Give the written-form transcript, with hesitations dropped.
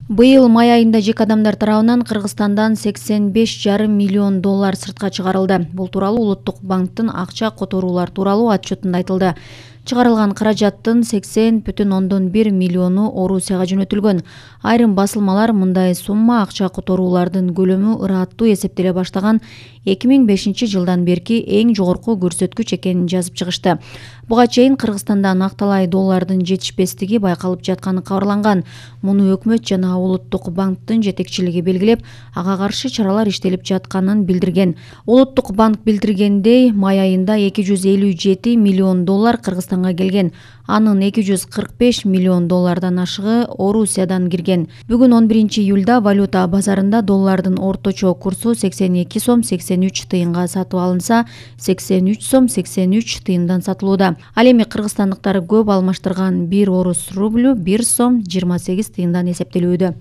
Быйыл май айында жеке адамдар тарабынан Кыргызстандан 85,5 миллион доллар сыртка чыгарылды. Бул тууралуу Улуттук банктын акча которуулар тууралуу отчетунда айтылды. Чыгарылган каражаттын 80,1 миллиону Орусияга жөнөтүлгөн. Айрым басылмалар мындай сумма акча которуулардын көлөмү ыраттуу эсептеле баштаган 2005 жылдан берки эң жогорку көрсөткүч экенин жазып чыгышты. Буга чейин Кыргызстанда накталай доллардын жетишпестиги байкалып жатканы кабарланган. Муну өкмөт жана Улуттук банктын жетекчилиги белгилеп, ага каршы чаралар иштелип жатканын билдирген. Улуттук банк билдиргендей, май айында 257 миллион доллар Кыргызстанга келген. Анын 245 миллион доллардан ашыгы Орусиядан кирген. Бүгүн 11 июлда валюта базарында доллардын орточо курсу 82 сом 83 тыйынга сатып алынса, 83 сом 83 тыйындан сатылууда. Ал эми кыргызстандыктар көп алмаштырган 1 орус рублю 1 сом 28 тыйындан эсептелүүдө.